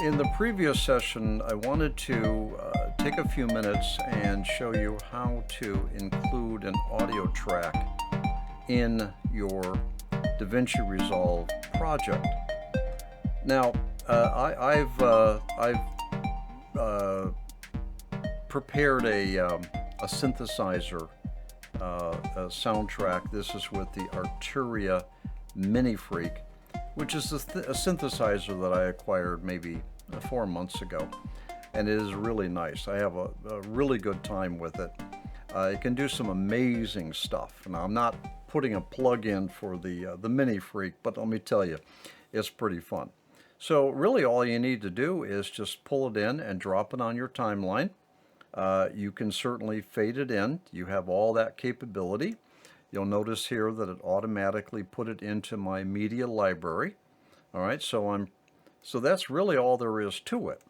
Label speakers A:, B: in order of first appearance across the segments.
A: In the previous session, I wanted to take a few minutes and show you how to include an audio track in your DaVinci Resolve project. Now, I've prepared a synthesizer a soundtrack. This is with the Arturia Mini Freak, which is a synthesizer that I acquired maybe 4 months ago, and it is really nice. I have a really good time with it. It can do some amazing stuff. Now, I'm not putting a plug in for the Mini Freak, but let me tell you, it's pretty fun. So really all you need to do is just pull it in and drop it on your timeline. You can certainly fade it in. You have all that capability. You'll notice here that it automatically put it into my media library. All right, so that's really all there is to it.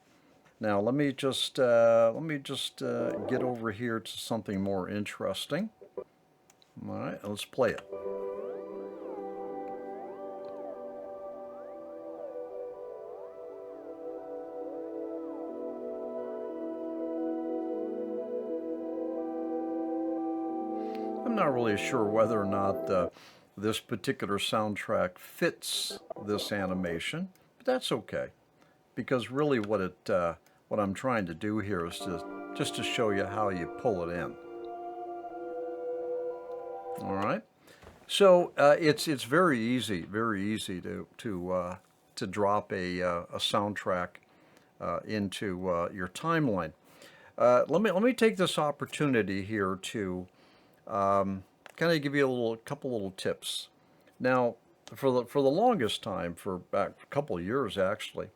A: Now let me just get over here to something more interesting. All right, let's play it. I'm not really sure whether or not this particular soundtrack fits this animation, but that's okay, because really what I'm trying to do here is just to show you how you pull it in. All right, so it's very easy to drop a soundtrack into your timeline. Let me take this opportunity here to kind of give you a couple little tips. Now, for the longest time, for back a couple of years actually,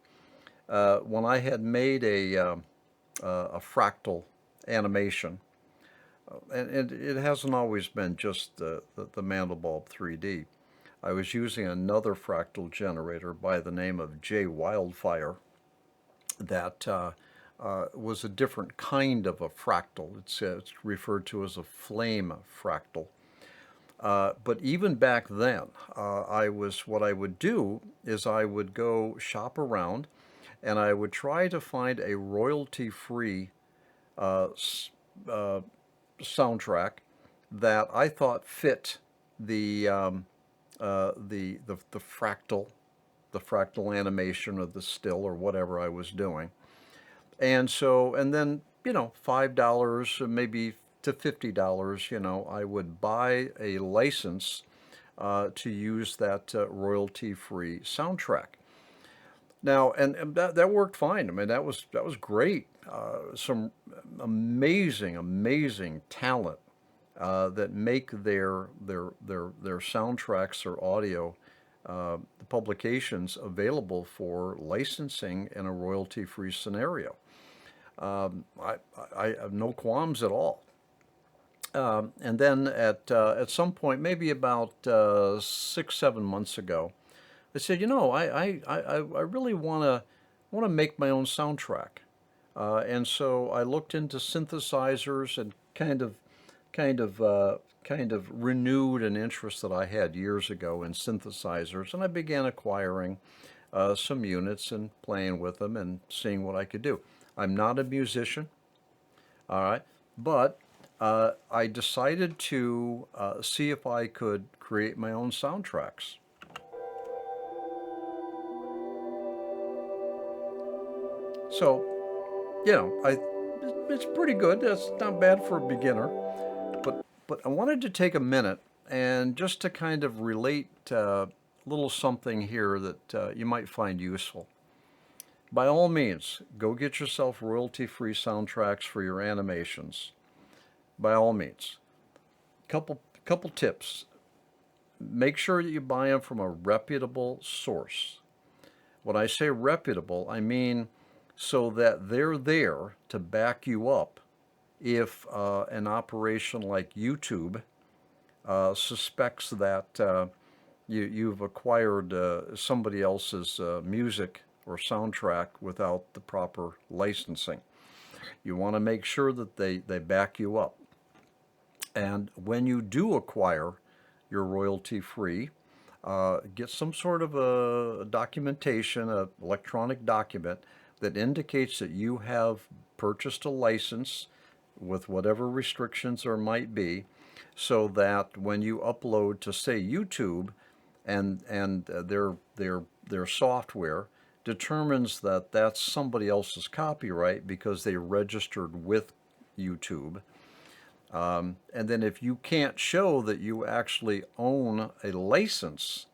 A: when I had made a fractal animation, and it hasn't always been just the Mandelbulb 3D. I was using another fractal generator by the name of J Wildfire that was a different kind of a fractal. It's referred to as a flame fractal. But even back then, what I would do is I would go shop around and I would try to find a royalty-free soundtrack that I thought fit the fractal animation of the still or whatever I was doing. And then, $5, maybe to $50, I would buy a license to use that royalty-free soundtrack. Now, and that worked fine. I mean, that was great. Some amazing talent that make their soundtracks or audio publications available for licensing in a royalty-free scenario. I have no qualms at all. And then at some point, maybe about 6-7 months ago, I said, I really want to make my own soundtrack. And so I looked into synthesizers and kind of renewed an interest that I had years ago in synthesizers, and I began acquiring some units and playing with them and seeing what I could do. I'm not a musician, all right, but I decided to see if I could create my own soundtracks. So, it's pretty good. That's not bad for a beginner. But I wanted to take a minute and just to kind of relate a little something here that you might find useful. By all means, go get yourself royalty-free soundtracks for your animations. By all means. Couple tips. Make sure that you buy them from a reputable source. When I say reputable, I mean so that they're there to back you up if an operation like YouTube suspects that you've acquired somebody else's music or soundtrack without the proper licensing. You want to make sure that they back you up. And when you do acquire your royalty-free, get some sort of a documentation, an electronic document that indicates that you have purchased a license with whatever restrictions there might be, so that when you upload to, say, YouTube, and their software determines that that's somebody else's copyright because they registered with YouTube. And then if you can't show that you actually own a license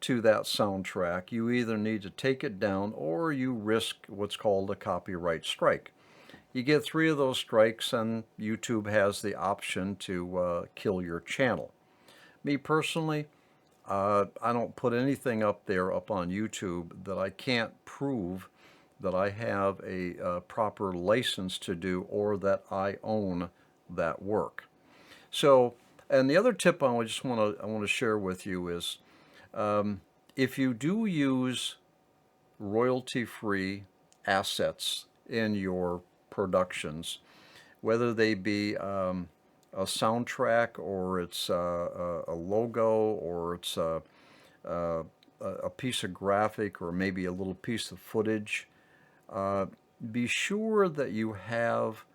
A: to that soundtrack, you either need to take it down or you risk what's called a copyright strike. You get 3 of those strikes, and YouTube has the option to kill your channel. Me personally, I don't put anything up on YouTube that I can't prove that I have a proper license to do, or that I own that work. So, and the other tip I want to share with you is, if you do use royalty-free assets in your productions, whether they be a soundtrack, or it's a logo, or it's a piece of graphic, or maybe a little piece of footage, be sure that you have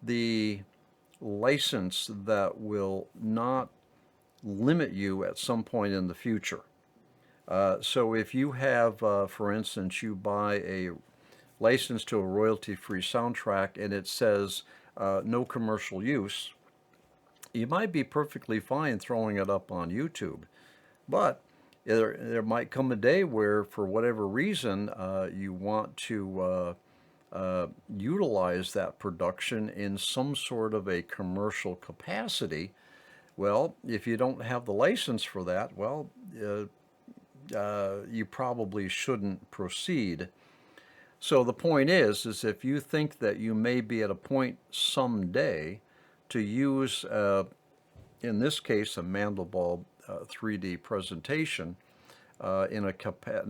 A: the license that will not limit you at some point in the future. So if you have, for instance, you buy a license to a royalty-free soundtrack and it says no commercial use, you might be perfectly fine throwing it up on YouTube. But there might come a day where, for whatever reason, you want to utilize that production in some sort of a commercial capacity. Well, if you don't have the license for that, well, you probably shouldn't proceed. So the point is if you think that you may be at a point someday to use, in this case, a Mandelbulb 3D presentation in a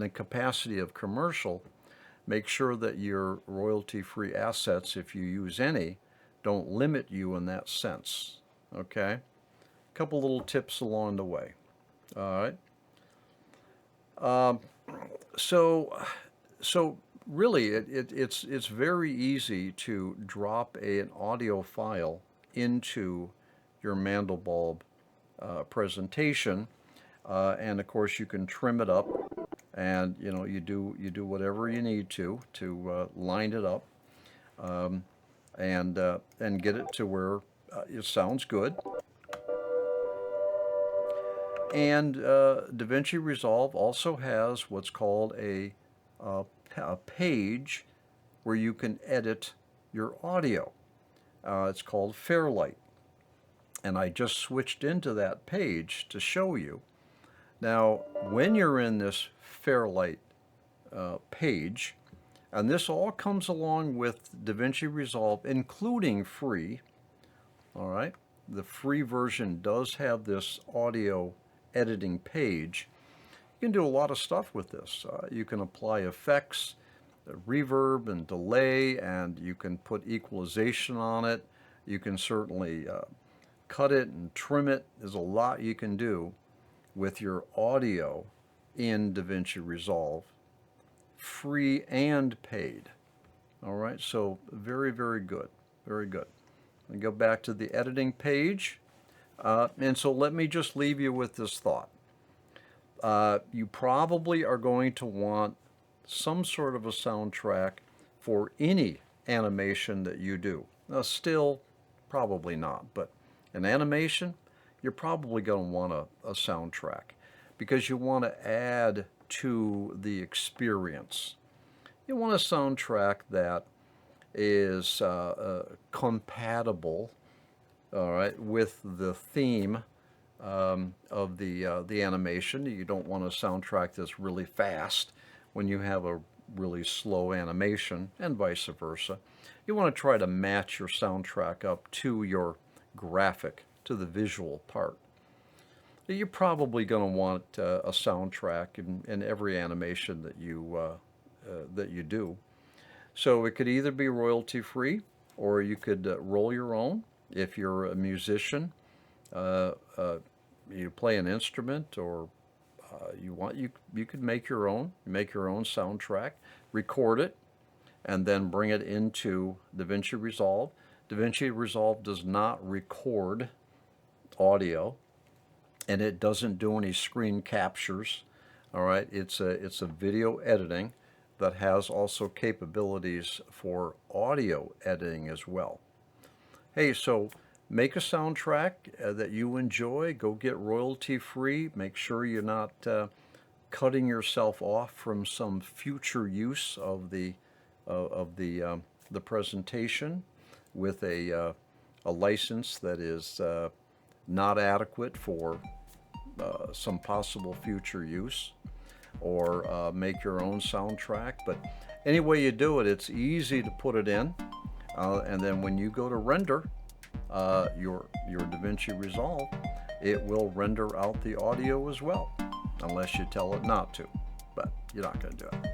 A: capacity of commercial, make sure that your royalty-free assets, if you use any, don't limit you in that sense. Okay? A couple little tips along the way. All right. So really, it's very easy to drop an audio file into your Mandelbulb presentation, and of course you can trim it up, and you do whatever you need to line it up, and get it to where it sounds good. And DaVinci Resolve also has what's called a page where you can edit your audio. It's called Fairlight. And I just switched into that page to show you. Now, when you're in this Fairlight page, and this all comes along with DaVinci Resolve, including free, all right? The free version does have this audio editing page. You can do a lot of stuff with this. You can apply effects, reverb and delay, and you can put equalization on it. You can certainly cut it and trim it. There's a lot you can do with your audio in DaVinci Resolve, free and paid. All right, so very, very good, very good. I go back to the editing page, and so let me just leave you with this thought. You probably are going to want some sort of a soundtrack for any animation that you do. Now, still, probably not, but in animation, you're probably going to want a soundtrack, because you want to add to the experience. You want a soundtrack that is compatible, all right, with the theme of the animation. You don't want a soundtrack that's really fast when you have a really slow animation, and vice versa. You want to try to match your soundtrack up to your graphic, to the visual part. You're probably going to want a soundtrack in every animation that you do. So it could either be royalty free, or you could roll your own. If you're a musician, you play an instrument, or you could make your own soundtrack, record it, and then bring it into DaVinci Resolve. DaVinci Resolve does not record audio, and it doesn't do any screen captures. All right, it's a video editing that has also capabilities for audio editing as well. Hey, so make a soundtrack that you enjoy. Go get royalty free. Make sure you're not cutting yourself off from some future use of the presentation with a license that is not adequate for some possible future use, or make your own soundtrack. But any way you do it, it's easy to put it in, and then when you go to render your DaVinci Resolve, it will render out the audio as well, unless you tell it not to, but you're not going to do it.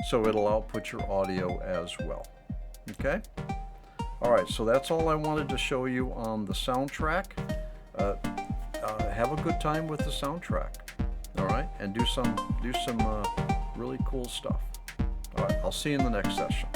A: So it'll output your audio as well. Okay? All right, so that's all I wanted to show you on the soundtrack. Have a good time with the soundtrack. All right, and do some really cool stuff. All right, I'll see you in the next session.